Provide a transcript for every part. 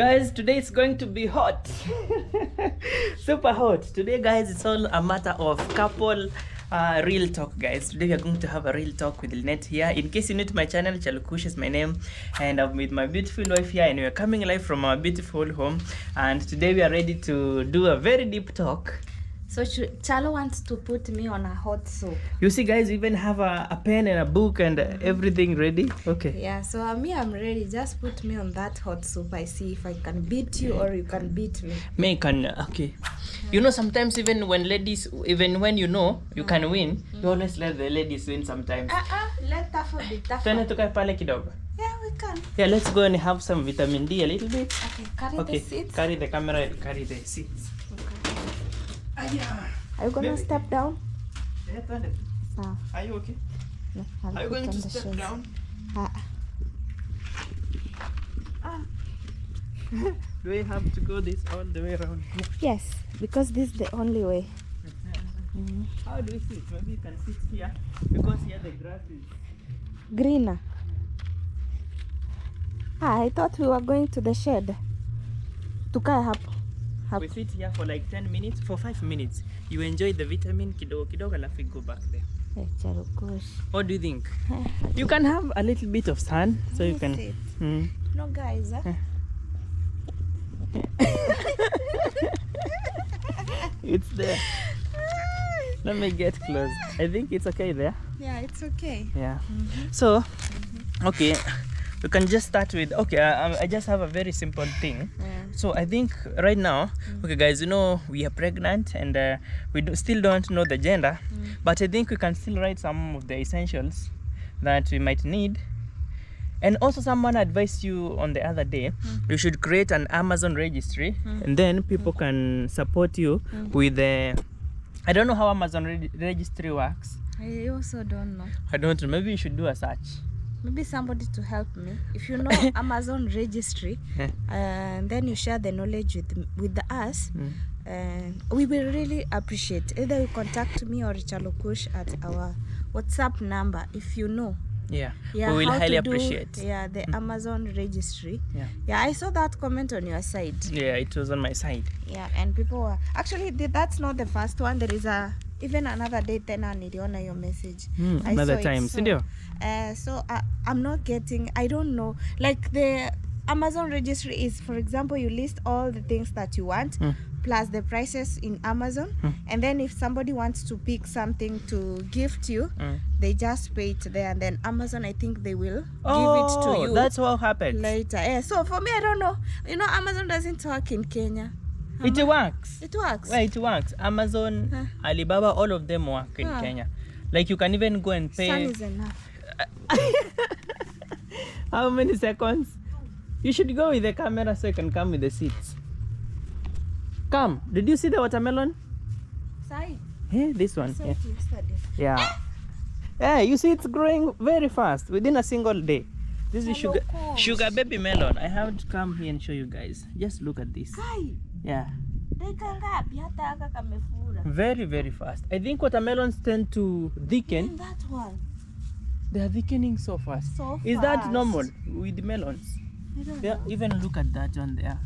Guys, today it's going to be hot. Super hot. Today, guys, it's all a matter of couple real talk, guys. Today we are going to have a real talk with Lynette here. In case you're new to my channel, Chalukush is my name, and I'm with my beautiful wife here, and we are coming live from our beautiful home. And today we are ready to do a very deep talk. So Chalo wants to put me on a hot soup. You see, guys, we even have a pen and a book and everything ready. Okay. Yeah, so I'm ready. Just put me on that hot soup. I see if I can beat you or you can beat me. Me can, okay. You know, sometimes even when ladies, even when you know you can win, you always let the ladies win sometimes. Let Tafo be Tafo. Tuende tukae pale kidogo. Yeah, we can. Yeah, let's go and have some vitamin D a little bit. Okay, carry the seats. Carry the camera and carry the seats. Are you gonna step down? Yeah, tuende. Are you okay? No, Are you going to step down? Do we have to go this all the way around? Yes, because this is the only way. How do we sit? Maybe you can sit here because here the grass is Greener. I thought we were going to the shed. Tukae hapo. We sit here for like 10 minutes, for 5 minutes. You enjoy the vitamin kidogo kidogo, alafu go back there. Chalukush. What do you think? You can have a little bit of sun, so you can. No, guys. It's there. Let me get close. I think it's okay there. Yeah, it's okay. Yeah. So, okay, we can just start with. Okay, I just have a very simple thing. So I think right now, okay, guys, you know we are pregnant and we still don't know the gender, but I think we can still write some of the essentials that we might need. And also, someone advised you on the other day, you should create an Amazon registry, and then people can support you with the. I don't know how Amazon registry works. I also don't know. I don't know. Maybe you should do a search. Maybe somebody to help me. If you know Amazon registry, and then you share the knowledge with us, we will really appreciate. Either you contact me or Chalukush at our WhatsApp number if you know. Yeah, we will highly appreciate. Yeah, the Amazon registry. Yeah, I saw that comment on your side. Yeah, it was on my side. Yeah, and people were actually that's not the first one. There is even another day tena niliona your message. Another time, so, so I'm not getting. I don't know. Like the Amazon registry is, for example, you list all the things that you want. Plus the prices in Amazon, and then if somebody wants to pick something to gift you, they just pay it there, and then Amazon, I think they will give it to you. That's what happens later. Yeah, so for me, I don't know. You know, Amazon doesn't work in Kenya. It works. It works. Well, it works. Amazon, Alibaba, all of them work in Kenya. Like you can even go and pay. Sun is enough. How many seconds? You should go with the camera so you can come with the seats. Come. Did you see the watermelon? Side. Hey, this one. Yeah. Yeah. Yeah, you see it's growing very fast within a single day. This is sugar baby melon. I have to come here and show you guys. Just look at this. Yeah. Very, very fast. I think watermelons tend to thicken. That one. They are thickening so fast. Is that normal with melons? I don't know. Even look at that one there.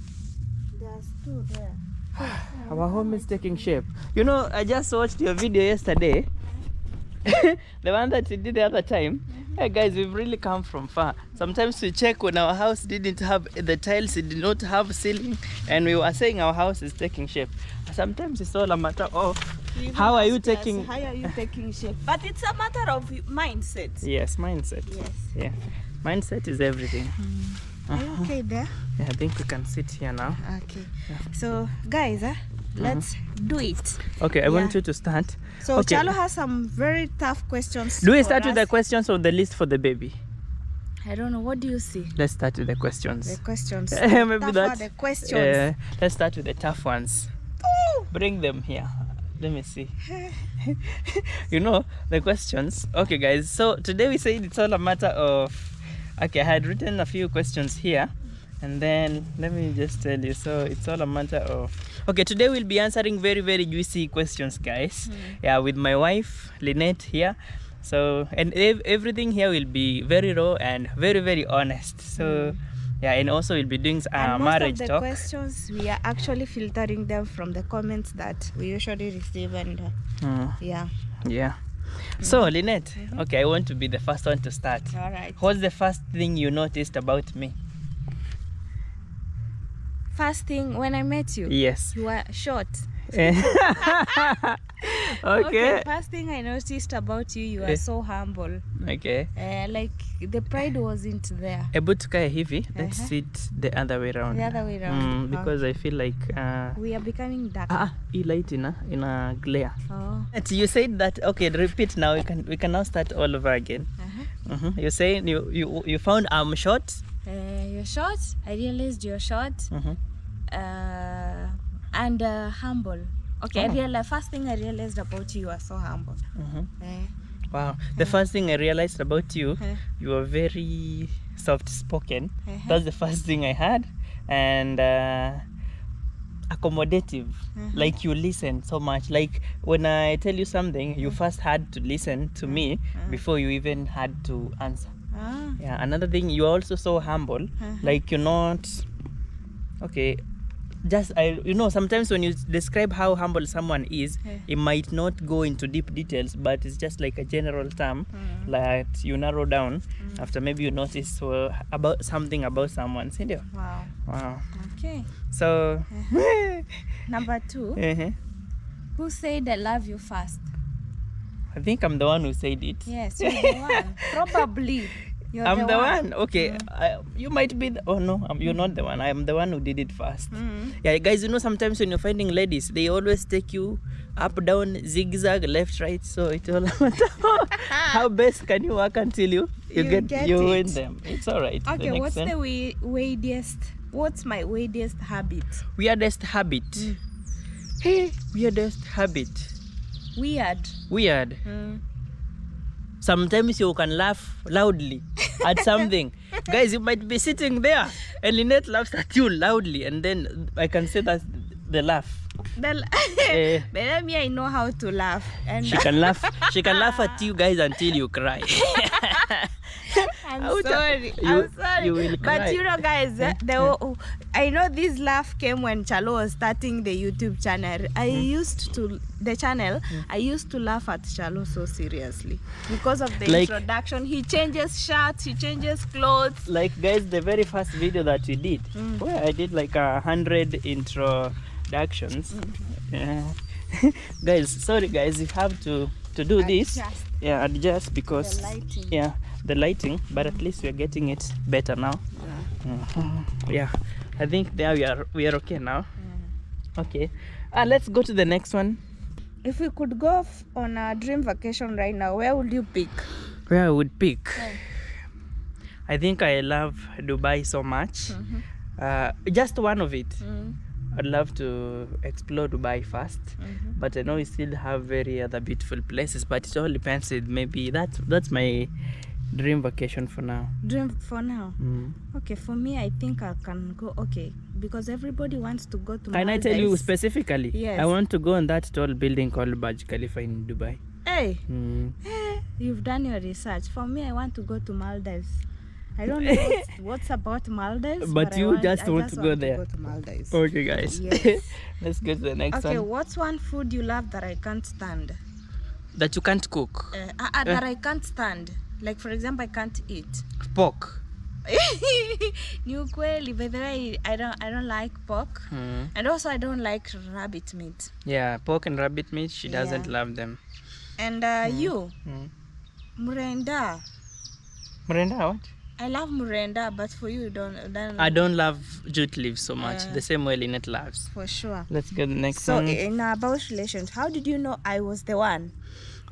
There's two there. Our home is taking shape. You know, I just watched your video yesterday. The one that you did the other time. Hey guys, we've really come from far. Sometimes we check when our house didn't have the tiles, it did not have ceiling, and we were saying our house is taking shape. Sometimes it's all a matter of how are you taking shape. But it's a matter of mindset. Yes, mindset. Yes. Yeah. Mindset is everything. Are you okay there? Yeah, I think we can sit here now. Okay. So guys, let's do it. Okay, I want you to start. So Chalo has some very tough questions. Do we start with the questions or the list for the baby? I don't know. What do you see? Let's start with the questions. The questions. Maybe that's the questions. Let's start with the tough ones. Ooh. Bring them here. Let me see. You know the questions. Okay, guys. So today we said it's all a matter of. Okay, I had written a few questions here, and then let me just tell you. So it's all a matter of. Okay, today we'll be answering very, very juicy questions, guys. Yeah, with my wife Lynette here. So and everything here will be very raw and very, very honest. So Yeah, and also we'll be doing And most marriage of the talk. questions, we are actually filtering them from the comments that we usually receive, and yeah. Yeah. So, Lynette, okay, I want to be the first one to start. All right. What's the first thing you noticed about me? First thing, when I met you, Yes. you were short. Okay. First thing I noticed about you, you are so humble. Okay. Like the pride wasn't there. Able to kaya hivi, let's sit the other way around. The other way around. Because I feel like We are becoming dark. hii light in a glare. Oh. You said that, okay, repeat now. We can now start all over again. You saying you found I'm short. You're short. I realized you're short. And humble. Okay, first thing I realized about you, you are so humble. Wow. The first thing I realized about you, you were very soft-spoken. That's the first thing I had. And accommodative. Like you listen so much. Like when I tell you something, you first had to listen to me before you even had to answer. Yeah. Another thing, you're also so humble. Like you're not... Okay. Sometimes when you describe how humble someone is, it might not go into deep details, but it's just like a general term that you narrow down after maybe you notice about something about someone. Wow. Okay. So Number 2, who said I love you first? I think I'm the one who said it. Yes, you're the one. Probably. I'm the one. Okay. You might be oh no, you're not the one. I'm the one who did it first. Yeah, guys, sometimes when you're finding ladies, they always take you up, down, zigzag, left, right. So it's all about how best can you work until you win them. It's all right. Okay, what's the weirdest? What's my weirdest habit? Weirdest habit. Hey, weirdest habit. Weird. Sometimes you can laugh loudly at something. Guys, you might be sitting there and Lynette laughs at you loudly, and then I can say that's the laugh. But me, I know how to laugh. And she can laugh at you guys until you cry. I'm sorry. You will cry. But guys, I know this laugh came when Chalo was starting the YouTube channel. I used to laugh at Chalo so seriously because of the introduction. He changes shirts, he changes clothes. Like, guys, the very first video that we did, where I did like 100 introductions. Guys, sorry guys, you have to do this. Adjust because the lighting, but at least we are getting it better now. I think there we are okay now. Okay, let's go to the next one. If we could go on a dream vacation right now, where would you pick? Where I would pick? I think I love Dubai so much. Just one of it. I'd love to explore Dubai first, but I know we still have very other beautiful places, but it all depends. Maybe that's my dream vacation for now. Okay, for me, I think I can go, because everybody wants to go to Maldives. Can I tell you specifically? Yes. I want to go on that tall building called Burj Khalifa in Dubai. Hey, you've done your research. For me, I want to go to Maldives. I don't know what's about Maldives, but you just want to go there. To go to Maldives. Okay, guys. Yes. Let's go to the next one. Okay, what's one food you love that I can't stand? That you can't cook? That I can't stand. Like, for example, I can't eat. Pork. New kweli, by the way, I don't like pork. And also I don't like rabbit meat. Yeah, pork and rabbit meat, she doesn't love them. And you? Murenda. Murenda, what? I love murenda, but for you, don't. I don't love jute leaves so much. The same way Lynette loves. For sure. Let's go to the next one. So, in about relations, how did you know I was the one?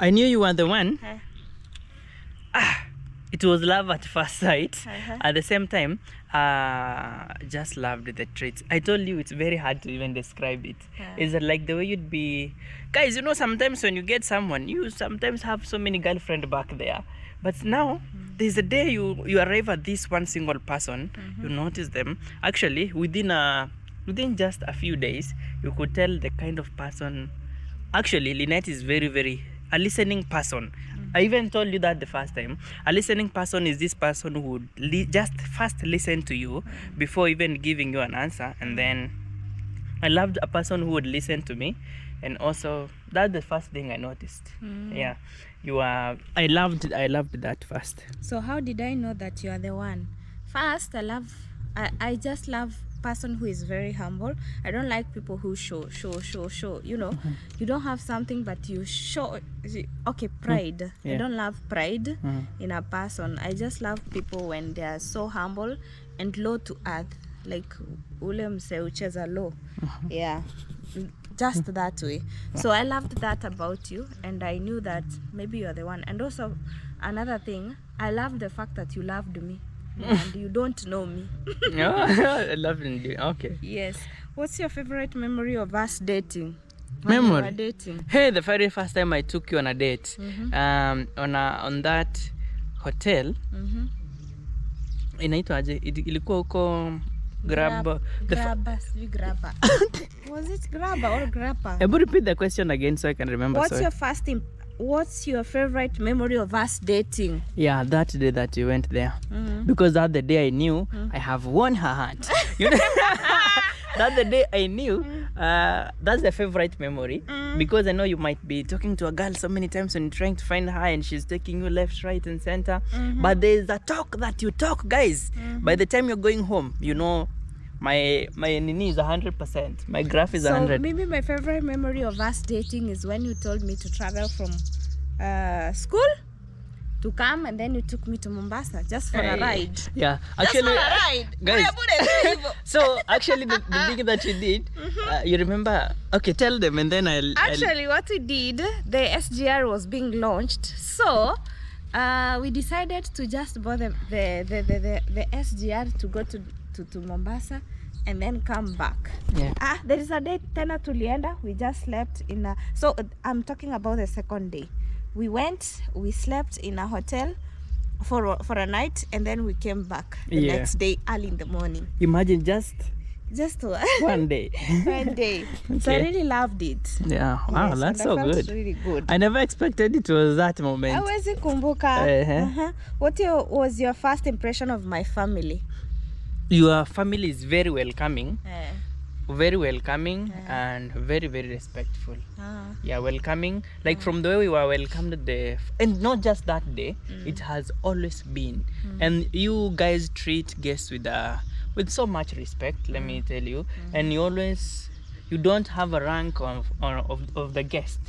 I knew you were the one. It was love at first sight. At the same time, just loved the traits. I told you it's very hard to even describe it. Is it like the way you'd be... Guys, sometimes when you get someone, you sometimes have so many girlfriends back there. But now, there's a day you arrive at this one single person, you notice them. Actually, within just a few days, you could tell the kind of person... Actually, Lynette is very, very... a listening person. I even told you that the first time. A listening person is this person who would just first listen to you before even giving you an answer, and then I loved a person who would listen to me, and also that's the first thing I noticed. Yeah, you are. I loved that first. So how did I know that you are the one? First, I just love person who is very humble. I don't like people who show. You know, you don't have something but you show. Okay, pride. Yeah. I don't love pride in a person. I just love people when they are so humble and low to earth, like ule mse ucheza low. Yeah, just that way. So I loved that about you, and I knew that maybe you're the one. And also another thing, I love the fact that you loved me and you don't know me. I love it. Okay. Yes. What's your favorite memory of us dating? Memory? We were dating. Hey, the very first time I took you on a date, on that hotel, inaitwaje? Ilikuwa huko Grabba. Sijui Grabba. Was it Grabba or Grappa? Ebu repeat the question again so I can remember. What's your favorite memory of us dating? Yeah, that day that you went there. Because that the day I knew I have won her heart. You know? That's the day I knew that's the favorite memory. Because I know you might be talking to a girl so many times and trying to find her, and she's taking you left, right, and center. But there's a talk that you talk, guys. By the time you're going home, you know, my nini is 100%. My graph is 100. So maybe my favorite memory of us dating is when you told me to travel from school to come, and then you took me to Mombasa just for a ride. Yeah, Actually, just for a ride, guys. So actually, the thing that you did, you remember? Okay, tell them, and then I'll. What we did, the SGR was being launched, so we decided to just board the SGR to go to Mombasa and then come back. Yeah. There is a day tena tulienda, we just slept in a, so I'm talking about the second day. We slept in a hotel for a night, and then we came back the next day early in the morning. Imagine just one day. One day. Okay. So I really loved it. Yeah. Wow, yes, that's so good. Really good. I never expected it was that moment. Hawezi kumbuka. What was your first impression of my family? Your family is very welcoming. Very welcoming and very, very respectful. Yeah, welcoming. Like from the way we were welcomed and not just that day, it has always been. And you guys treat guests with so much respect, let me tell you. And you don't have a rank of the guest.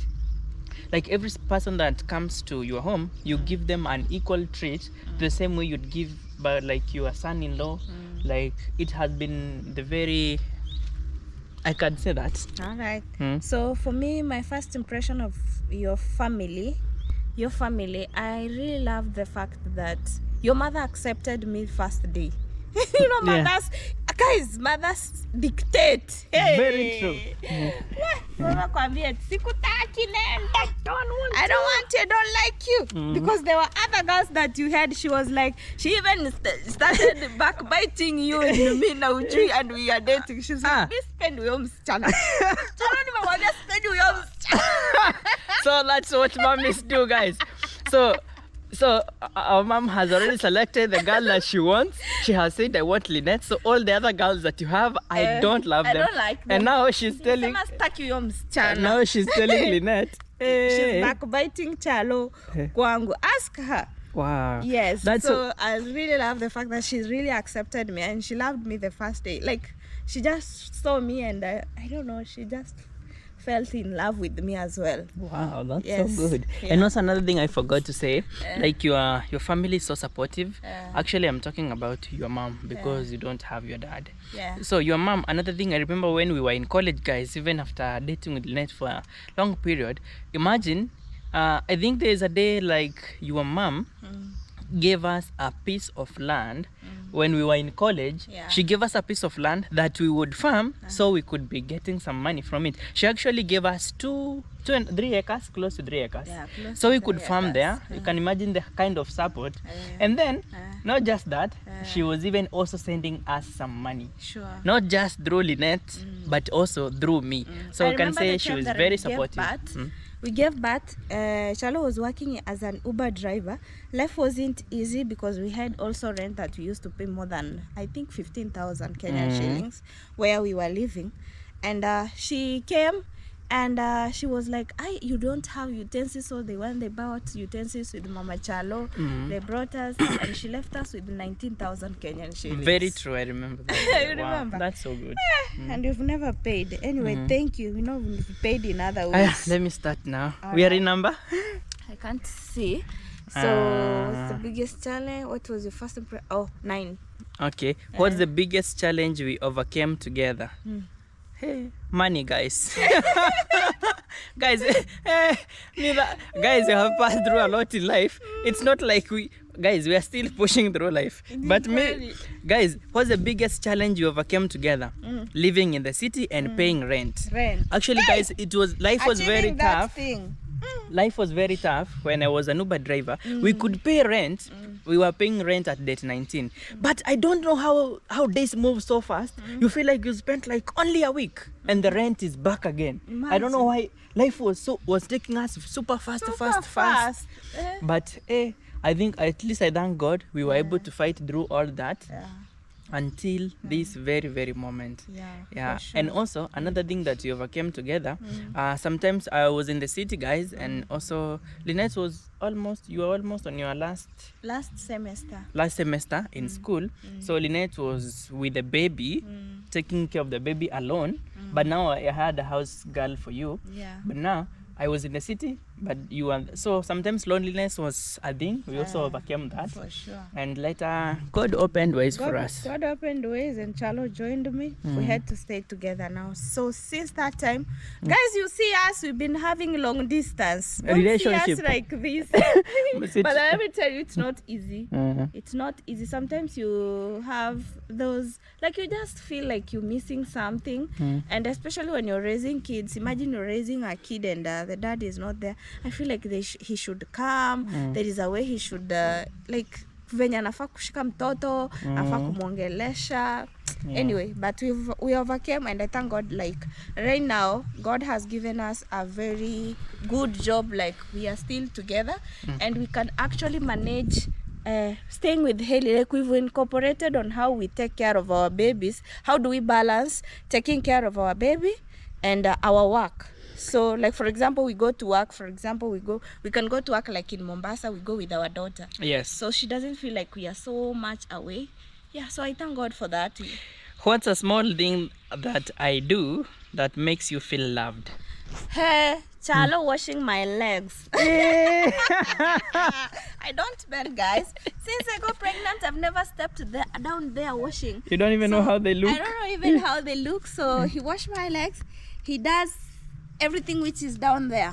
Like every person that comes to your home, you give them an equal treat, the same way you'd give like your son-in-law. Like it has been the very, I can say that. All right. So for me, my first impression of your family, I really love the fact that your mother accepted me first day. You know, mothers, guys, mothers dictate. Hey. Very true. Mama kwambia sikutaki nenda. I don't want you, I don't like you. Because there were other girls that you had, she was like, she even started backbiting you and me na ujui, and we are dating. She's like, "Miss spend huyo msichana." Nimemwambia spend huyo msichana. So that's what mommies do, guys. So our mom has already selected the girl that she wants. She has said, I want Lynette. So all the other girls that you have, I don't love them. I don't like them. And now she's telling Lynette. She's backbiting Chalo kwangu. Ask her. Wow. Yes. I really love the fact that she really accepted me, and she loved me the first day. Like she just saw me, and I don't know, she just felt in love with me as well. Wow, that's so good. And also another thing I forgot to say, like your family is so supportive. Actually, I'm talking about your mom, because you don't have your dad. So your mom, another thing I remember when we were in college, guys, even after dating with Lynette for a long period, imagine, I think there's a day like your mom gave us a piece of land when we were in college. She gave us a piece of land that we would farm, so we could be getting some money from it. She actually gave us 2 and 3 acres, close to 3 acres, so we could farm there. You can imagine the kind of support. And then not just that, she was even also sending us some money, not just through Lynette, but also through me. So you can say she was very supportive. we gave birth. Chalo was working as an Uber driver. Life wasn't easy because we had also rent that we used to pay more than, I think, 15,000 Kenyan shillings where we were living. And she came and she was like, you don't have utensils. So they went, they bought utensils with Mama Chalo. They brought us and she left us with 19,000 Kenyan shillings. Very true, I remember that. You remember? That's so good. And you've never paid. Anyway, thank you. We've paid in other ways. Let me start now. We are in number? I can't see. So what's the biggest challenge? What was your first impression? Oh, 9. Okay. What's the biggest challenge we overcame together? Hey, money, guys. Guys, guys, you have passed through a lot in life. It's not like we are still pushing through life. But guys, what's the biggest challenge you overcame together? Living in the city and paying rent. Actually, guys, life was very tough. Life was very tough when I was an Uber driver. We could pay rent. We were paying rent at date 19. But I don't know how days move so fast. You feel like you spent like only a week and the rent is back again. Imagine. I don't know why life was taking us super fast. But I think I thank God we were able to fight through all that. Until this very, very moment. Yeah. Sure. And also another thing that we overcame together, sometimes I was in the city, guys, and also Lynette you were almost on your last semester in school. So Lynette was with the baby, taking care of the baby alone. But now I had a house girl for you. But now I was in the city, but you were, so sometimes loneliness was a thing. We also overcame that. For sure. And later, God opened ways for us. God opened ways and Chalo joined me. We had to stay together now. So since that time, guys, you see us, we've been having long distance. Don't relationship. See us like this. But let me tell you, it's not easy. It's not easy. Sometimes you have those, like you just feel like you're missing something. And especially when you're raising kids, imagine you're raising a kid and the dad is not there. I feel like he should come. There is a way he should like venye anafaa kushika mtoto, anafaa kumwongelesha. Anyway, but we overcame, and I thank God, like right now God has given us a very good job. Like we are still together and we can actually manage staying with Hailey. Like we've incorporated on how we take care of our babies. How do we balance taking care of our baby and our work? So like for example, we go to work, we can go to work like in Mombasa, we go with our daughter. Yes. So she doesn't feel like we are so much away. Yeah, so I thank God for that. What's a small thing that I do that makes you feel loved? Hey, Chalo washing my legs. I don't bend, guys. Since I got pregnant, I've never stepped down there washing. You don't even know how they look? I don't know even how they look. So he washed my legs. He does everything which is down there.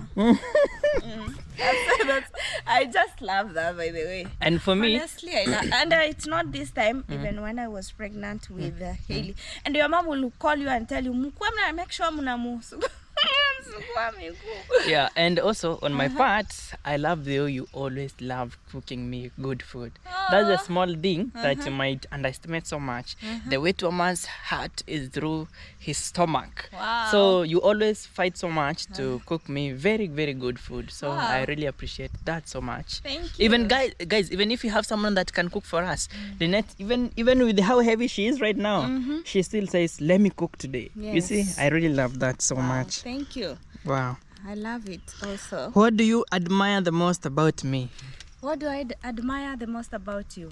I just love that, by the way. And for me, honestly, I love, and it's not this time, even when I was pregnant with Hailey. And your mom will call you and tell you, make sure yeah, and also on my part, I love the way you always love cooking me good food. That's a small thing that you might underestimate so much. The way to a man's heart is through his stomach. Wow. So you always fight so much to cook me very, very good food. So I really appreciate that so much. Thank you. Even guys, even if you have someone that can cook for us, Lynette, even with how heavy she is right now, she still says, let me cook today. Yes. You see, I really love that so much. Thank you. Wow. I love it also. What do you admire the most about me? What do I admire the most about you?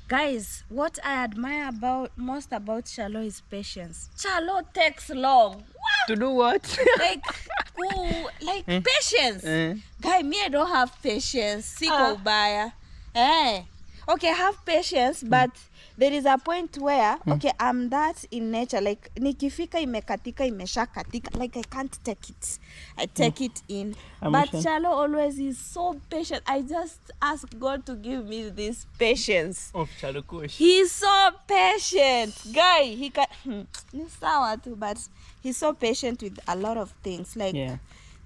Guys, what I admire most about Chalo is patience. Chalo takes long. To do what? like patience. Guy, me, I don't have patience. Siko ubaya. Okay, I have patience, but there is a point where, okay, I'm that in nature. Like, nikifika imekatika, imeshakatika. Like, I can't take it. I take it in. But Chalo always is so patient. I just ask God to give me this patience. Of Chalo Kush. He's so patient. Guy, he can... but he's so patient with a lot of things. Like,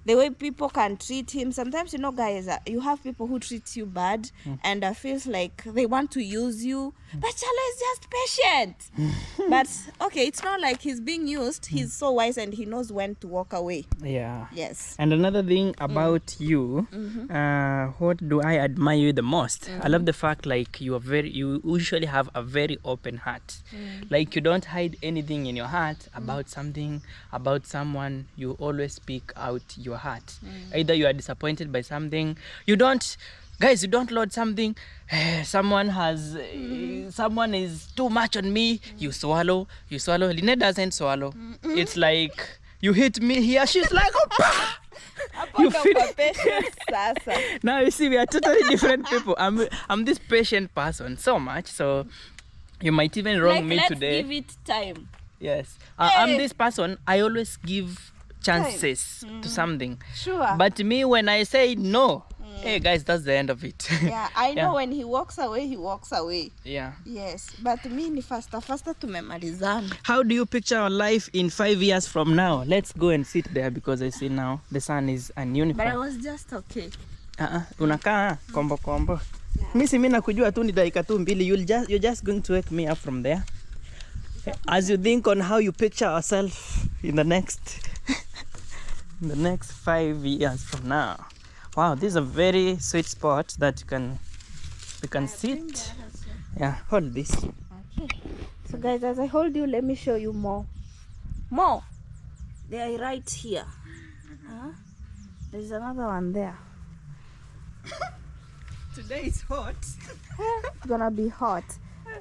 the way people can treat him. Sometimes, you know, guys, you have people who treat you bad and feels like they want to use you. But Chala is just patient. But okay, it's not like he's being used. He's so wise and he knows when to walk away. Yeah. Yes. And another thing about you, what do I admire you the most? I love the fact like you usually have a very open heart. Like you don't hide anything in your heart about something, about someone. You always speak out your heart. Either you are disappointed by something, you don't load something, someone is too much on me, you swallow. Lynette doesn't swallow. It's like you hit me here, she's like, oh, you feel now you see we are totally different people. I'm this patient person so much, so you might even wrong me today. Let's give it time. Yes. I'm this person, I always give chances to something. Sure. But me, when I say no, hey guys, that's the end of it. Yeah, I know when he walks away, he walks away. Yeah. Yes, but me ni faster tumemalizana. How do you picture our life in 5 years from now? Let's go and sit there because I see now the sun is an uniform. But I was just okay. Unakaa kombo. Mimi nakujua tu ni dakika tu mbili. You're just going to wake me up from there. As you think on how you picture ourselves in the next 5 years from now. Wow, this is a very sweet spot that we can sit. Yeah, hold this. Okay. So guys, as I hold you, let me show you more. They are right here. There's another one there. Today is hot. It's gonna be hot.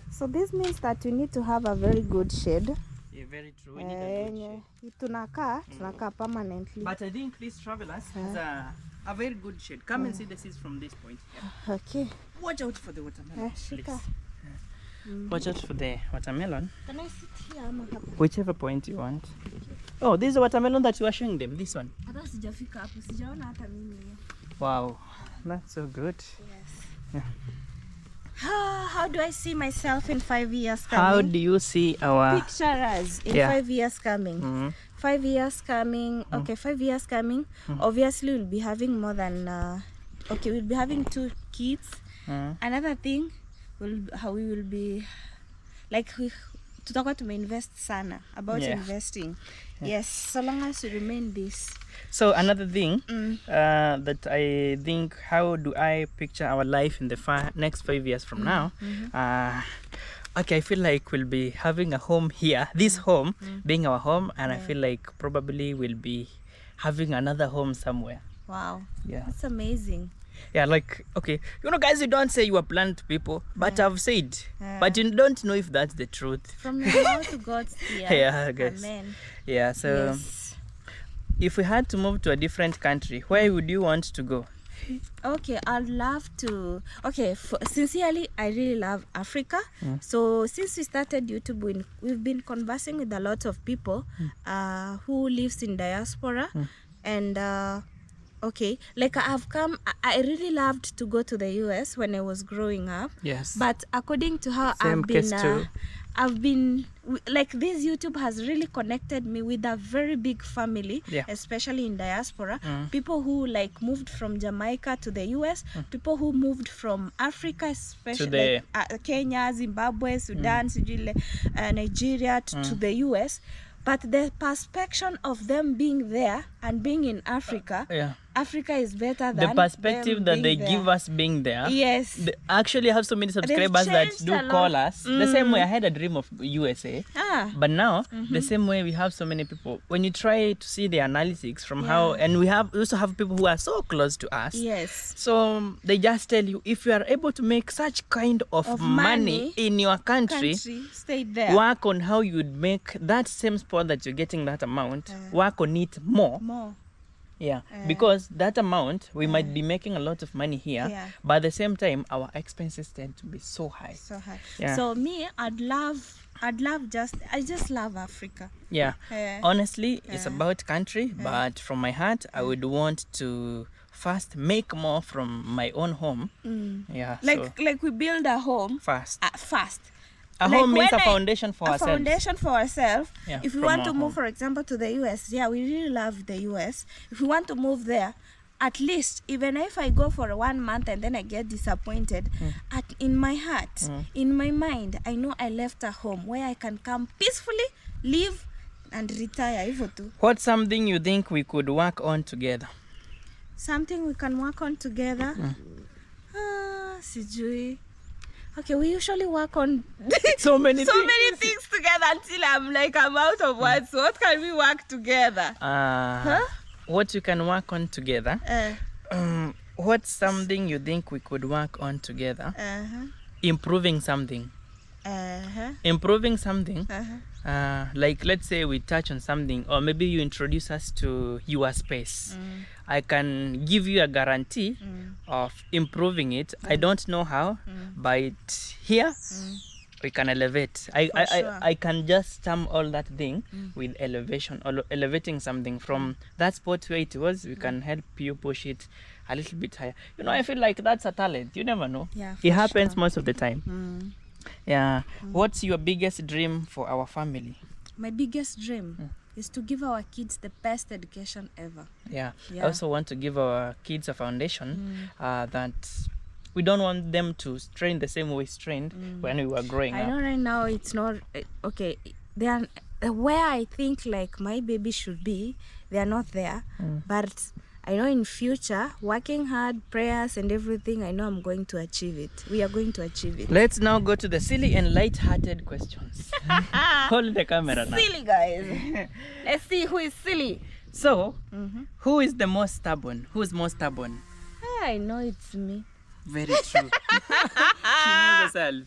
So this means that we need to have a very good shade. Yeah, very true. We need a good shade. Tunaka permanently. But I think these travelers has a very good shade. Come and see the seeds from this point. Yeah. Okay. Watch out for the watermelon, please. Watch out for the watermelon. Can I sit here? Whichever point you want. Oh, this is the watermelon that you are showing them. This one. Wow, that's so good. Yes. Yeah. How do I see myself in 5 years coming? How do you see our picture us in 5 years coming? 5 years coming. Okay, 5 years coming. Obviously, we'll be having more than. We'll be having 2 kids. Another thing, how we will be, like tutakuwa tumeinvest sana about investing. Yes, so long as we remain this. So another thing that I think, how do I picture our life in the next 5 years from now? Okay, I feel like we'll be having a home here, this home being our home, and I feel like probably we'll be having another home somewhere. Wow. Yeah. That's amazing. Yeah, like, okay, you know, guys, you don't say you are plant people, but I've said, but you don't know if that's the truth. From your mouth to God's ear. Yeah, guys. Amen. Yeah, so yes. If we had to move to a different country, where would you want to go? Okay, I'd love to. Okay, sincerely, I really love Africa. So since we started YouTube, we've been conversing with a lot of people who lives in diaspora, and okay, like I really loved to go to the US when I was growing up. Yes. But according to how I've been like, this YouTube has really connected me with a very big family, especially in diaspora. People who like moved from Jamaica to the US, people who moved from Africa, especially like, Kenya, Zimbabwe, Sudan, Nigeria to the US. But the perspective of them being there and being in Africa, Africa is better than the perspective that they give us being there. Yes. They actually have so many subscribers that do call us. The same way I had a dream of USA. But now, the same way we have so many people. When you try to see the analytics from how, and we also have people who are so close to us. Yes. So they just tell you, if you are able to make such kind of money in your country, stay there. Work on how you'd make that same spot that you're getting that amount. Work on it more. Yeah, because that amount, we might be making a lot of money here, but at the same time, our expenses tend to be so high. Yeah. So me, I just love Africa. Yeah. Honestly, it's about country, but from my heart, I would want to first make more from my own home. Yeah. Like we build a home first. A like home means when a foundation for a ourselves. foundation for ourselves. Yeah, If we from want our to move, home. for example, to the US, yeah, we really love the US. If we want to move there, at least even if I go for 1 month and then I get disappointed, in my heart, in my mind, I know I left a home where I can come peacefully, live, and retire. Hivyo tu. What's something you think we could work on together? Something we can work on together. Sijui. Okay, we usually work on So many things together until I'm out of words. So what can we work together? What you can work on together? What's something you think we could work on together? Improving something. Improving something. Like let's say we touch on something, or maybe you introduce us to your space. I can give you a guarantee of improving it. I don't know how, but here we can elevate. I can just sum all that thing with elevation, or elevating something from that spot where it was. We can help you push it a little bit higher. You know, I feel like that's a talent. You never know. Yeah, It happens most of the time. Yeah. What's your biggest dream for our family? My biggest dream is to give our kids the best education ever. Yeah. I Yeah. also want to give our kids a foundation that we don't want them to strain the same way we strained when we were growing I up. know right now it's not okay. They are where I think like my baby should be. They are not there, but I know in future, working hard, prayers and everything, I know I'm going to achieve it. We are going to achieve it. Let's now go to the silly and light-hearted questions. Hold the camera now. Silly guys. Let's see who is silly. So, who is the most stubborn? Who's more stubborn? I know it's me. Very true. She knows herself.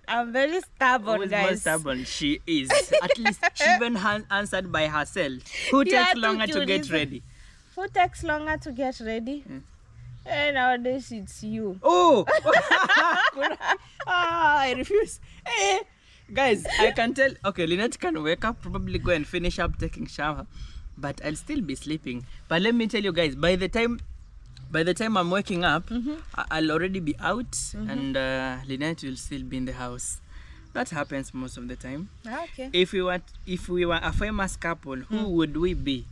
I'm very stubborn, Who is more guys. stubborn? She is. At least she even answered by herself. Who Yeah, takes longer to to get listen. ready? Who takes longer to get ready? And nowadays it's you. Oh! I refuse. Guys, I can tell. Okay, Lynette can wake up, probably go and finish up taking shower, but I'll still be sleeping. But let me tell you guys, by the time I'm waking up, I'll already be out, and Lynette will still be in the house. That happens most of the time. Okay. If we were a famous couple, who would we be?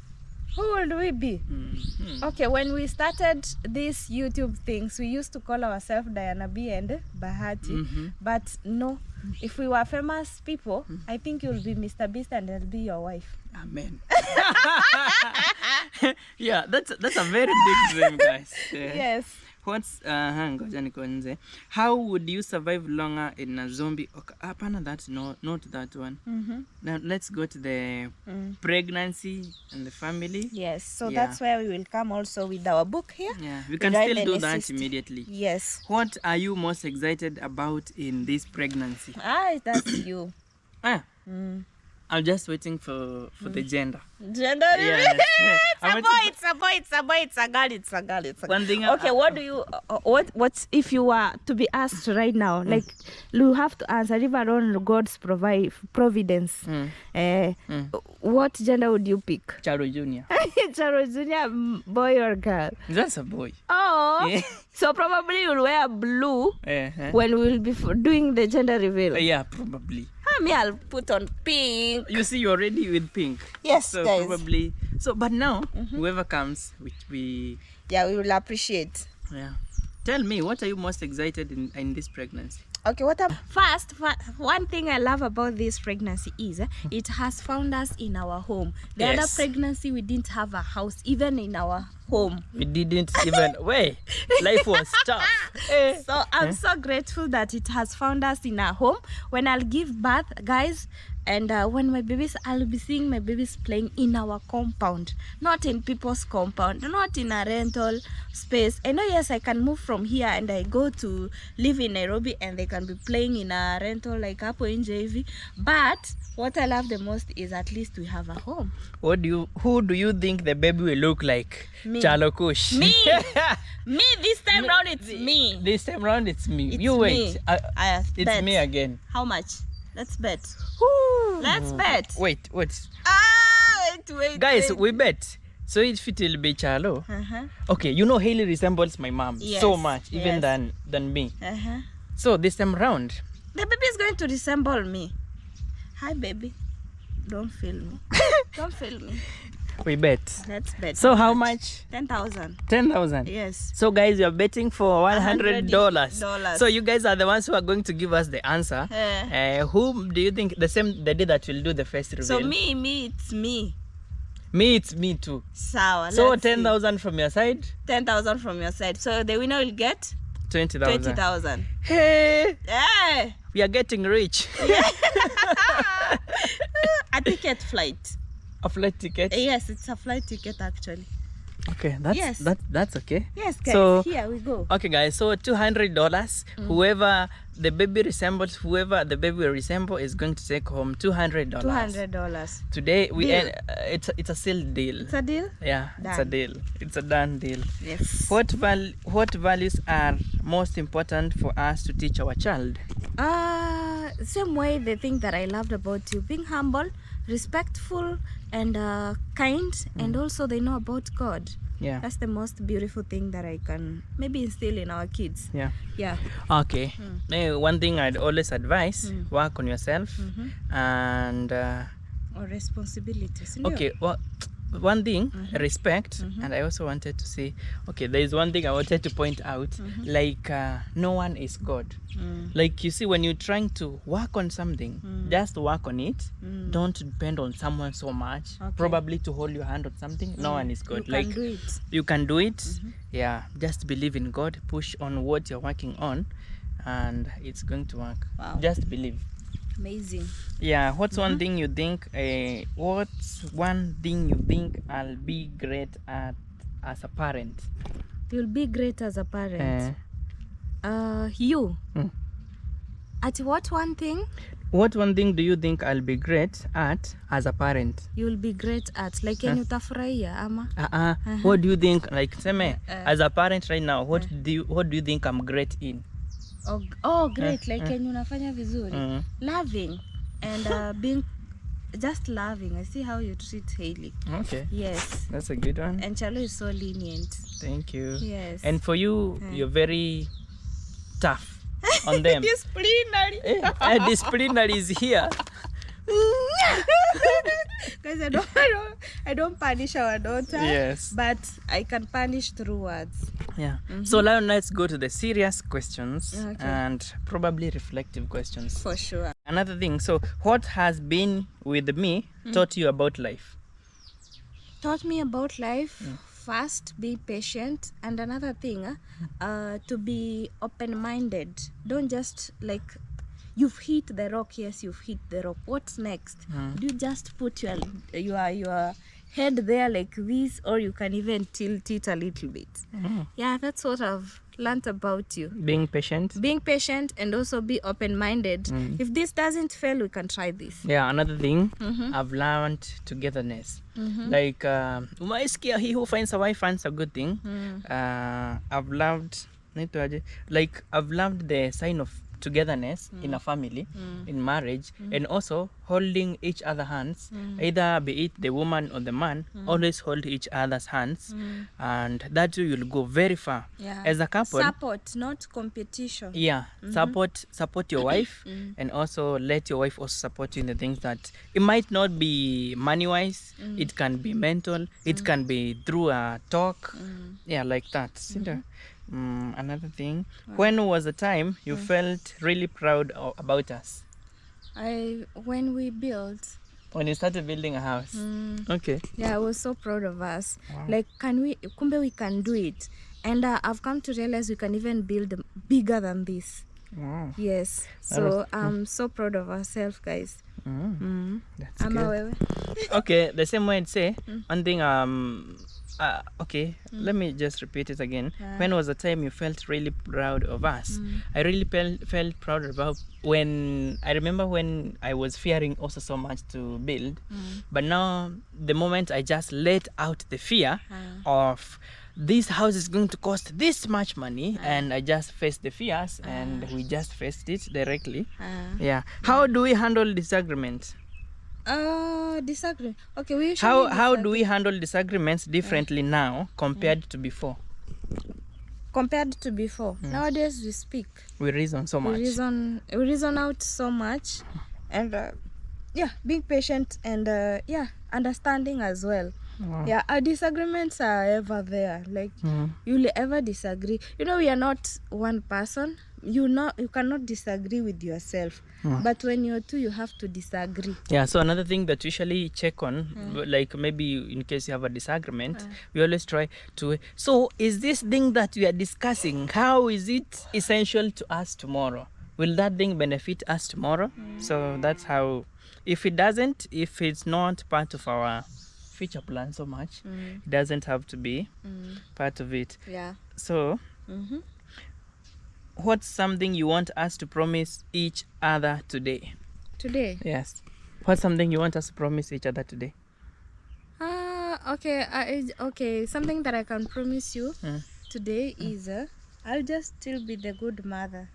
Who would we be? Okay, when we started these YouTube things, we used to call ourselves Diana B and Bahati. But no, if we were famous people, I think you'll be Mr. Beast and I'll be your wife. Amen. Yeah, that's a very big dream, guys. Yes. What's ngoja nikuanze. How would you survive longer in a zombie? Okay, hapana, that's not that one. Now let's go to the pregnancy and the family. Yes, so Yeah. that's where we will come also with our book here. Yeah, we can Right, still do then that assist. immediately. Yes. What are you most excited about in this pregnancy? That's you. I'm just waiting for the gender. Gender Yes. It's I'm a waiting boy, it's a boy, it's a boy, it's a girl, it's a girl, it's a girl. One thing Okay, what do you what's if you were to be asked right now, like you have to answer even on God's providence. What gender would you pick? Charo Junior. Charo Junior, boy or girl? That's a boy. Oh, Yeah. so probably you'll wear blue when we'll be doing the gender reveal. Yeah, probably. Me, I'll put on pink. You see, you're already with pink. Yes, so guys. probably. So, but now, whoever comes, we Yeah, we will appreciate. yeah. Tell me, what are you most excited in this pregnancy? Okay, first, one thing I love about this pregnancy is it has found us in our home. The other Yes. pregnancy, we didn't have a house, even in our home. We didn't even life was tough. So I'm so grateful that it has found us in our home. When I'll give birth, guys, and when my babies, I'll be seeing my babies playing in our compound, not in people's compound, not in a rental space. I know, yes, I can move from here and I go to live in Nairobi and they can be playing in a rental like hapo nje hivi. But what I love the most is at least we have a home. Who do you think the baby will look like? Me. Chalo Kush. Me! Me, this time round, it's me. This time round, it's me. It's you wait. me. It's Bet. me again. How much? Let's bet. Let's bet. Wait. Wait. Guys, wait. we bet. So if it will be Chalo. Uh-huh. Okay, you know Hailey resembles my mom Yes, so much, even yes. than me. Uh-huh. So this time round, The baby is going to resemble me. Hi, baby. Don't feel me. Don't feel me. We bet. Let's bet. So how much? 10,000. 10,000. Yes. So guys, you're betting for $100. $100. So you guys are the ones who are going to give us the answer. Who do you think the day that we'll do the first reveal? So me, it's me. Me, it's me too. Sawa. So 10,000 from your side. 10,000 from your side. So the winner will get 20,000. 20,000. Hey, Yeah. we are getting rich. A ticket flight. A flight ticket. Yes, it's a flight ticket actually. Okay, that's Yes. that's okay. Yes, guys. So- Here we go. Okay, guys. So $200. Whoever the baby resembles, whoever the baby will resemble, is going to take home $200. $200. Today we Deal. it's a sealed deal. It's a deal. Yeah, it's a Done. deal. It's a done deal. Yes. What values are most important for us to teach our child? Same way the thing that I loved about you, being humble, respectful, and kind, and also they know about God. Yeah. That's the most beautiful thing that I can maybe instill in our kids. Yeah. Yeah. Okay. One thing I'd always advise: work on yourself, and Or responsibilities. okay. Well, one thing, respect, and I also wanted to say, okay, there is one thing I wanted to point out, like no one is God. Like you see, when you're trying to work on something, just work on it. Don't depend on someone so much, Okay. probably to hold your hand on something. No one is God. You Like can do it. you can do it. Yeah, just believe in God, push on what you're working on, and it's going to work. Wow. Just believe. Amazing. Yeah, what's one thing you think I'll be great at as a parent? You'll be great as a parent. You. At what one thing What one thing do you think I'll be great at as a parent? you'll be great at? Like yenye utafurahia ama? What do you think, like seme, as a parent right now, what do you think I'm great in? Oh, great. Like yenye unafanya vizuri. Loving and being just loving. I see how you treat Hailey. Okay, Yes. that's a good one. And Chalo is so lenient. Thank you. Yes. And for you, you're very tough on them. Disciplinary. Disciplinary is here. Guys, I don't punish our daughter. Yes. But I can punish through words. Yeah. So now let's go to the serious questions Okay. and probably reflective questions. For sure. Another thing. So what has been with me taught you about life? Taught me about life. First, be patient, and another thing, to be open-minded. Don't just like you've hit the rock. Yes, you've hit the rock. What's next? Do you just put your head there like this, or you can even tilt it a little bit? Yeah, that's what I've learned about you. Being patient. Being patient and also be open-minded. If this doesn't fail, we can try this. Yeah, another thing, I've learned togetherness. Like, umaisikia he who finds a wife finds a good thing. I've loved the sign of togetherness in a family, in marriage, and also holding each other's hands, either be it the woman or the man, always hold each other's hands, and that way you'll go very far. Yeah. As a couple, Support, not competition. yeah, support your wife, and also let your wife also support you in the things that it might not be money wise, it can be mental, it can be through a talk, yeah, like that. Another thing, when was the time you felt really proud about us? When we built, When you started building a house. Okay. yeah, I was so proud of us. Wow. Like, kumbe we can do it, and I've come to realize we can even build bigger than this. Wow. Yes, so I'm so proud of ourselves, guys. That's Ama good. wewe? Okay, the same way I'd say one thing. Okay, let me just repeat it again. When was the time you felt really proud of us? I really felt proud about when I remember when I was fearing also so much to build, but now the moment I just let out the fear of this house is going to cost this much money, and I just faced the fears, and we just faced it directly. Yeah. How do we handle disagreement? Disagree. Okay, we usually. How disagree. do we handle disagreements differently now compared to before? compared to before. Nowadays we speak. We reason so much. We reason out so much, and being patient and understanding as well. Wow. Yeah, our disagreements are ever there. Like you'll ever disagree. You know, we are not one person. You cannot disagree with yourself. But when you're two, you have to disagree. Yeah, so another thing that we usually check on, like maybe in case you have a disagreement, we always try to, so is this thing that we are discussing, how is it essential to us tomorrow? Will that thing benefit us tomorrow? So that's how, if it doesn't, if it's not part of our future plan so much, it doesn't have to be part of it. Yeah. So what's something you want us to promise each other today? Today? Yes. What's something you want us to promise each other today? Okay. Something that I can promise you today is I'll just still be the good mother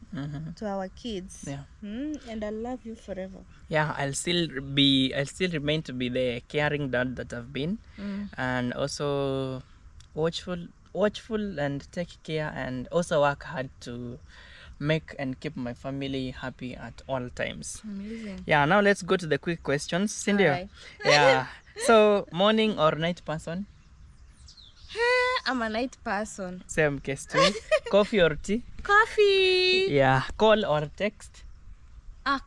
to our kids. Yeah. And I'll love you forever. Yeah, I'll still remain to be the caring dad that I've been, and also watchful and take care, and also work hard to make and keep my family happy at all times. Amazing. Yeah, now let's go to the quick questions. Cindy. Alright. Yeah. So, morning or night person? I'm a night person. Same case too. Coffee or tea? Coffee. Yeah. Call or text?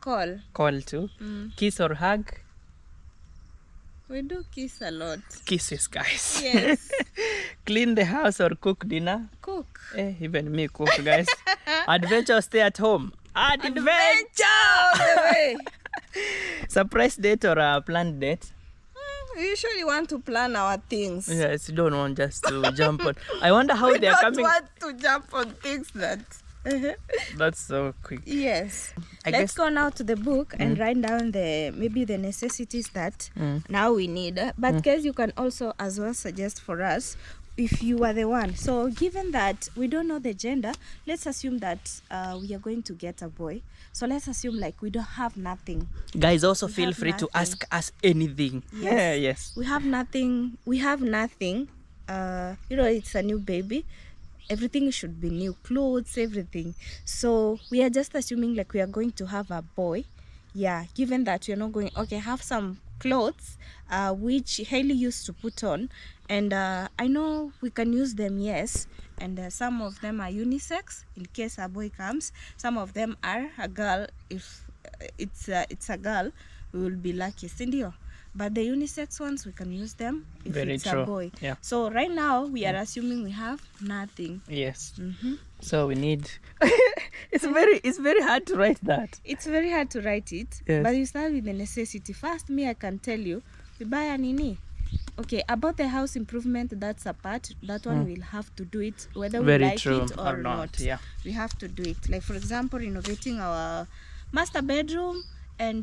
Call. Call too. Kiss or hug? We do kiss a lot. Kisses, guys. Yes. Clean the house or cook dinner? Cook. Even me cook, guys. Adventure or stay at home? Adventure! Surprise date or a planned date? We usually want to plan our things. Yes, you don't want just to jump on. I wonder how We they're don't coming. want to jump on things that... That's so quick. Yes. I Let's guess- go now to the book and write down maybe the necessities that now we need. But guys, you can also as well suggest for us if you are the one. So given that we don't know the gender, let's assume that we are going to get a boy. So let's assume like we don't have nothing. Guys, also feel have free to nothing. ask us anything. Yes. Yeah, yes. We have nothing. It's a new baby. Everything should be new, clothes, everything. So we are just assuming like we are going to have a boy. Yeah, given that you're not going, have some clothes which Hailey used to put on, and I know we can use them, yes, and some of them are unisex in case a boy comes. Some of them are a girl. If it's a girl, we will be lucky, Cindy. But the unisex ones, we can use them if Very it's true. a boy. Yeah. So right now we are assuming we have nothing. Yes. So we need. It's very hard to write that. It's very hard to write it, Yes. but you start with the necessity. First, I can tell you, we buy a nini. Okay, about the house improvement, that's a part. That one we'll have to do it, whether we Very like true it or not. Yeah. We have to do it. Like for example, renovating our master bedroom and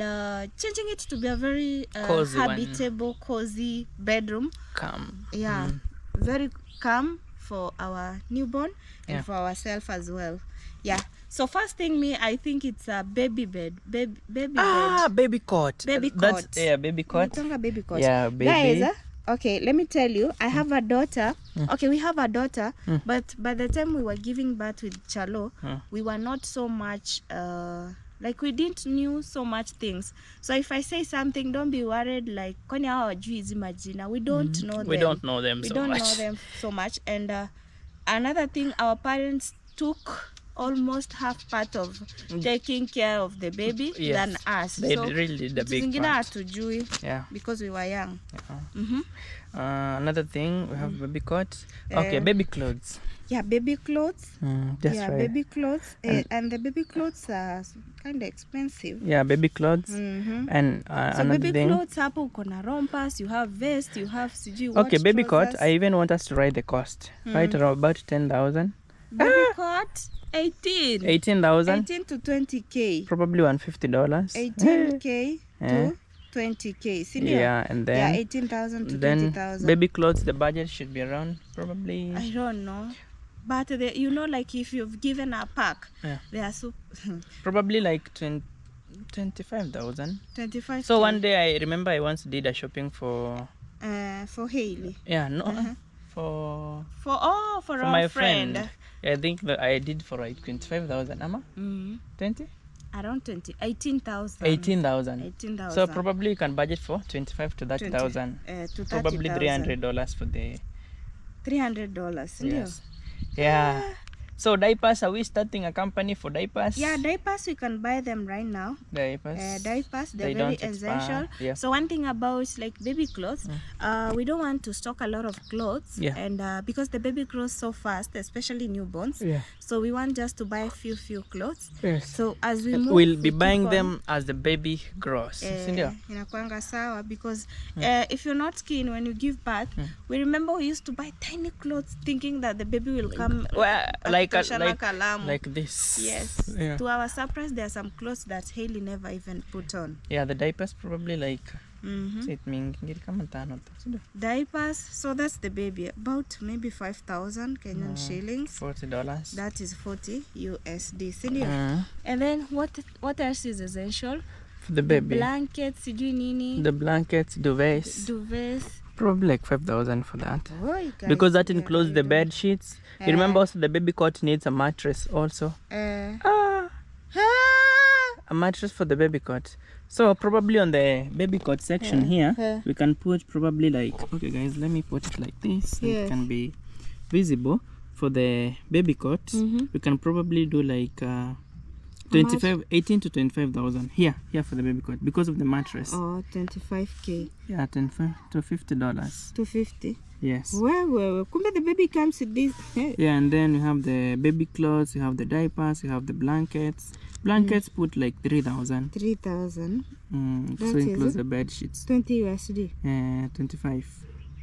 changing it to be a very Cozy one. habitable, cozy bedroom. Come. Yeah, very calm for our newborn and Yeah. for ourselves as well. Yeah. So first thing, I think it's a baby bed. Baby bed. Baby cot. Baby That's, cot. yeah, baby cot. Nitonga baby cot. Yeah, baby. Guys, okay, let me tell you, I have a daughter. Okay, we have a daughter, but by the time we were giving birth with Chalo, we were not so much like we didn't knew so much things. So if I say something, don't be worried like kwani hawa wajui hizi majina. We don't know them. We don't know them We so don't much. know them so much. And another thing, our parents took almost half part of taking care of the baby Yes. than us. They So really did a vitu big zingine part. hatujui Yeah. because we were young. Another thing, we have baby cot. Okay, baby clothes. Yeah, baby clothes. That's Yeah, right. baby clothes. And the baby clothes are kind of expensive. Yeah, baby clothes. And So another baby thing. clothes, hapo uko na rompers, you have vest, you have sijui what Okay, baby cot. trousers. I even want us to write the cost. Right around about 10,000. Baby cot, 18. 18,000. 18 to 20K. Probably $150. 18K Eh. to 20K. See there? Yeah, and Yeah, then 18,000 to then 20,000. baby clothes, the budget should be around probably. I don't know. But like if you've given a pack, Yeah. they are so Probably like 25,000. 25. So one day I remember I once did a shopping for for Hailey. yeah no for for my our friend. I think that I did for like 25,000. Ama? 20? Around 18,000. 18,000. 18,000. So probably you can budget for 25 to 30,000. To Probably $300 for the. $300. Yes. Yeah. So diapers, are we starting a company for diapers? Yeah, diapers we can buy them right now. Diapers. Diapers, they're They very don't expire. essential. Yeah. So one thing about like baby clothes, we don't want to stock a lot of clothes, Yeah. and because the baby grows so fast, especially newborns. Yeah. So we want just to buy few clothes. Yes. So as we move, We'll be we buying keep on, them as the baby grows. Sindio? inakuanga sawa because if you're not keen when you give birth, we remember we used to buy tiny clothes thinking that the baby will come Well, like kalamu. like this. Yes. Yeah. To our surprise, there are some clothes that Hailey never even put on. Yeah, the diapers probably like. It means kama tano tu, sindio? Diapers, so that's the baby, about maybe 5,000 Kenyan shillings. $40. That is 40 USD. Sindio? And then what else is essential? For the baby. Blankets, sijui nini. The blankets, duvets. Duvets. Probably like 5,000 for that. Oh, you guys, Because that yeah, includes you the do. bed sheets. You remember also the baby cot needs a mattress also. A mattress for the baby cot. So probably on the baby cot section here, we can put probably like, okay guys, let me put it like this so it can be visible. For the baby cot, we can probably do like 18 to 25,000 here for the baby cot because of the mattress. Oh, 25K. Yeah, 25 to $50. 250. Yes. Well, kumbe the baby comes with this. Yeah, and then you have the baby clothes, you have the diapers, you have the blankets. Blankets put like 3,000. 3,000. So That includes is the bed sheets. 20 USD. 25.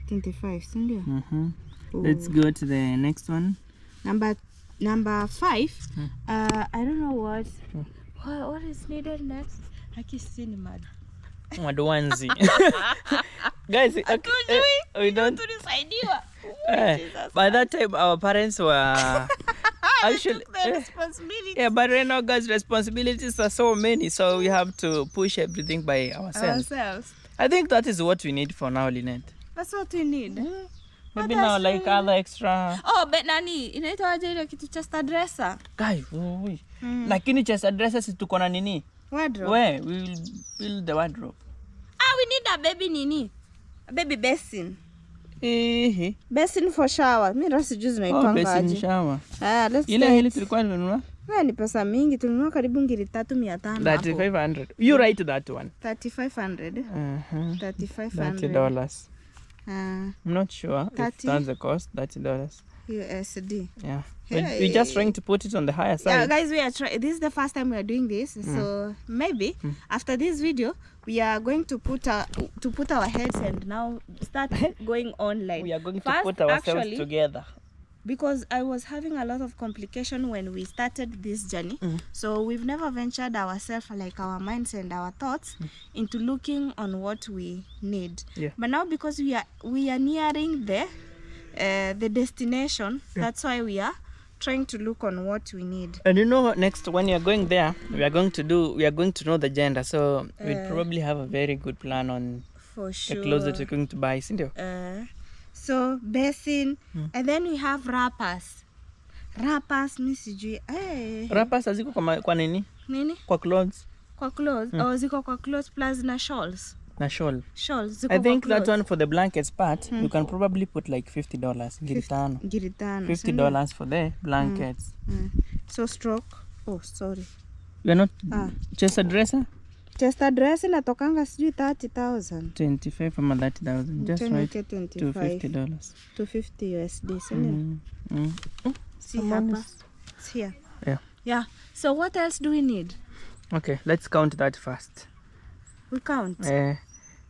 25. Sindio? Let's go to the next one. Number 5. I don't know what is needed next. Mad. Madwanzi. Guys, okay, we don't. By that time, our parents were actually. The responsibility. Yeah, but right now, guys, responsibilities are so many, so we have to push everything by ourselves. I think that is what we need for now, Lynette. That's what we need. Maybe now, like other extra. Oh, but nani, inaitwaje ile kitu chest dresser? Guys, lakini chest dresser si tuko na nini? Wardrobe. Where we will build the wardrobe. We need a baby nini? A baby basin. Ehe. Basin for shower. Mimi ndo sijui zinaitwanga Basin aje. shower. Let's Ile tulikuwa tununua. Ni pesa mingi, tulinunua karibu ngiri 3,500 hapo. 3,500. You write that one. 3,500. $30. I'm not sure if that's the cost. $30 USD. Yeah. We're just trying to put it on the higher side. Yeah, guys, we are this is the first time we are doing this, so maybe after this video we are going to put our heads and now start going online. We are going First, to put ourselves actually, together. Because I was having a lot of complication when we started this journey. So we've never ventured ourselves, like our minds and our thoughts, into looking on what we need. Yeah. But now because we are nearing the destination, that's why we are trying to look on what we need. And you know, next when you're going there, we are going to know the gender. So we'd probably have a very good plan on for sure the clothes that we're going to buy, isn't it? So basin, and then we have wrappers. Mi sijui. Wrappers haziko kwa nini? Nini? Kwa clothes. Kwa clothes. Oh, ziko kwa clothes plus na shawls. Na shawl. Shawls ziko I think kwa that one for the blankets part, you can probably put like $50. Ngiri tano. $50 for the blankets. So stroke. Oh, sorry. You're not chest dresser? Chest dress inatokanga sijui 30,000. 25 from 30,000. Just right. $250. $250 USD. See hapa. It's here. Yeah. So what else do we need? Okay, let's count that first. We count.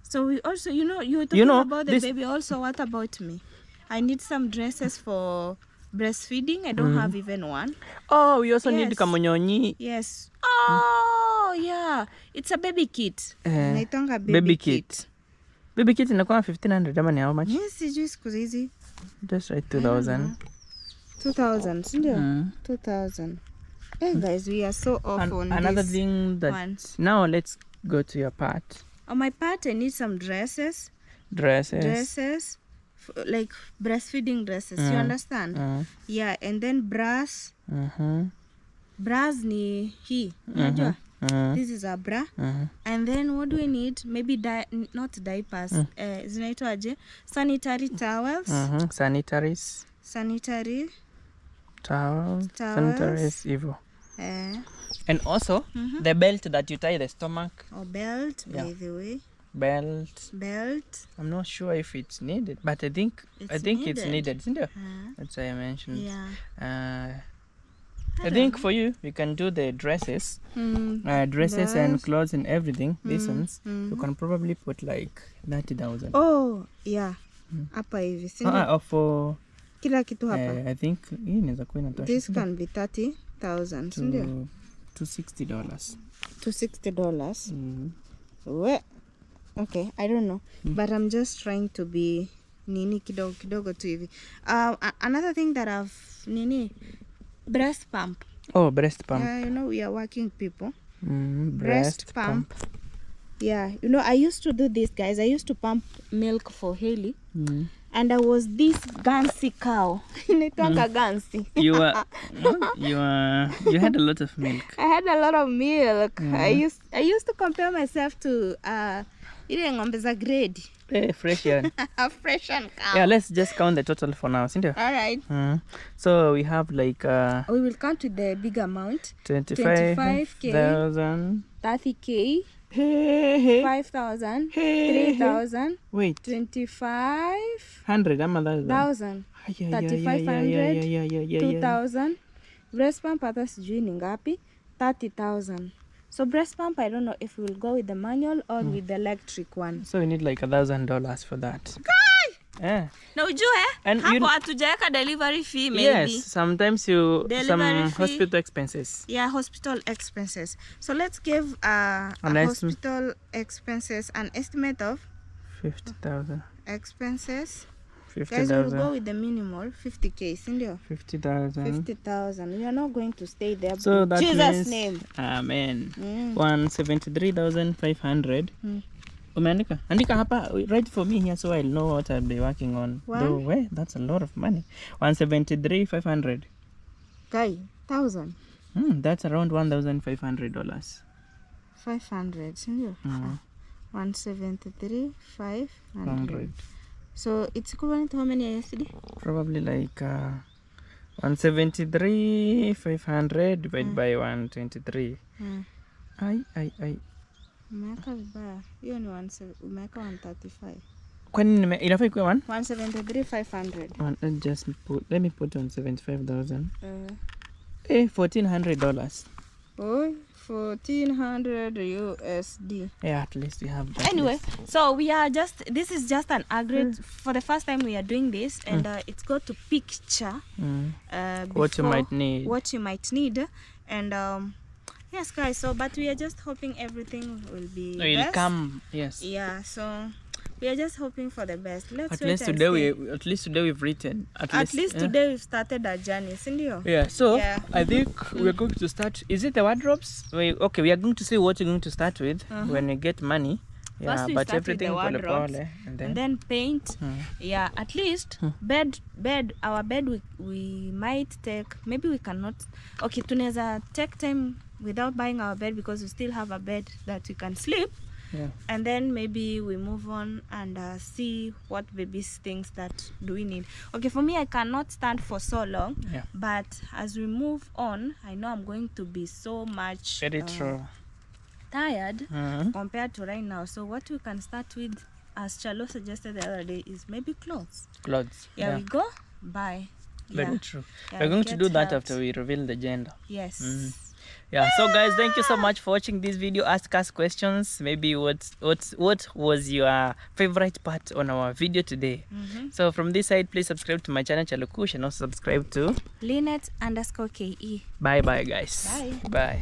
So we also, you were talking about the baby. Also, what about me? I need some dresses for breastfeeding. I don't have even one. Oh, we also need kamonyonyi. Yes. Oh, yeah. It's a baby kit. Naitanga baby kit. Baby kit inakuwa 1,500 ama ni how much? Yes, sijui siku hizi. Just right 2,000. 2,000, sindio? 2,000. Hey guys, we are so off on another this thing that once. Now let's go to your part. On my part, I need some dresses. like breastfeeding dresses. You understand? Yeah, and then bras. Bras ni hii. Unajua? This is a bra. And then what do we need? Maybe not diapers. Zinaitwaje? Sanitary towels. Sanitary towels. Sanitaries, evil. And also the belt that you tie the stomach. Or belt, by the way. Belt. I'm not sure if it's needed, but I think it's needed, isn't it? That's why I mentioned. Yeah. I think for you, we can do the dresses, dresses and clothes and everything. These ones, you can probably put like 30,000. Oh, yeah. Hapa hivi, sindio? For kila kitu hapa. I think hii inaweza kuwa inatosha. This can be 30,000, sindio? To $60. To $60. Okay, I don't know, but I'm just trying to be nini kidogo tu hivi. Another thing that I've breast pump. Oh, breast pump. Yeah, you know, we are working people. Breast pump. Yeah, you know, I used to do this, guys. I used to pump milk for Haley. And I was this Gansi cow. Gansi. You had a lot of milk. I had a lot of milk. I used to compare myself to ng'ombe za grade. Freshian. A Freshian cow. Yeah, let's just count the total for now, isn't it? All right. So we have like we will count with the big amount. 25K, 30K, 5,000, 3,000. Wait. 2,500. 100,000. 3,500. 2,000. Breast pump hata sijui ni ngapi. 30,000. So breast pump, I don't know if we'll go with the manual or with the electric one. So we need like $1,000 for that. Yeah. Na ujue, hapo hatujaweka delivery fee maybe. Yes, sometimes some hospital expenses. Yeah, hospital expenses. So let's give hospital expenses an estimate of 50,000. Expenses. 50,000. Guys, we'll go with the minimal 50K, Cindy. 50,000. 50,000. We are not going to stay there. So that Jesus' means, name. Amen. 173,500. Umeandika? Andika hapa, write for me here so I'll know what I'll be working on. Though, that's a lot of money. 173,500. Guy, 1,000. That's around $1,500. 500, Cindy. 173,500. So it's equivalent to how many yesterday? Probably like 173,500 divided by 123. I. Umeweka vibaya. Hiyo ni umeweka 135. Kwani inafaa ikuwe 173,500. Let me put on 75,000. $1,400. Oh, 1,400 USD. Yeah, at least we have that. Anyway, so this is just an aggregate. For the first time we are doing this, and it's got to picture what you might need. And yes, guys, so but we are just hoping everything will be best. Come, yes. Yeah, so we are just hoping for the best. Let's at least today we've written. At least today we've started our journey, Cindy. Yeah, so I think we're going to start. Is it the wardrobes? We are going to see what we're going to start with when we get money. Yeah, first we but start everything with the wardrobes, and then paint. Yeah, at least bed. Our bed we might take. Maybe we cannot. Okay, tunaweza take time without buying our bed because we still have a bed that we can sleep. Yeah. And then maybe we move on and see what baby's things that do we need. Okay, for me I cannot stand for so long. Yeah. But as we move on, I know I'm going to be so much very true. Tired compared to right now. So what we can start with, as Chalo suggested the other day, is maybe clothes. Yeah, we go buy. Very true. We're going to do that after we reveal the gender. Yes. Yeah, so guys, thank you so much for watching this video. Ask us questions. Maybe what was your favorite part on our video today? So from this side, please subscribe to my channel Chalo Kush and also subscribe to Lynette_KE. Bye guys. Bye.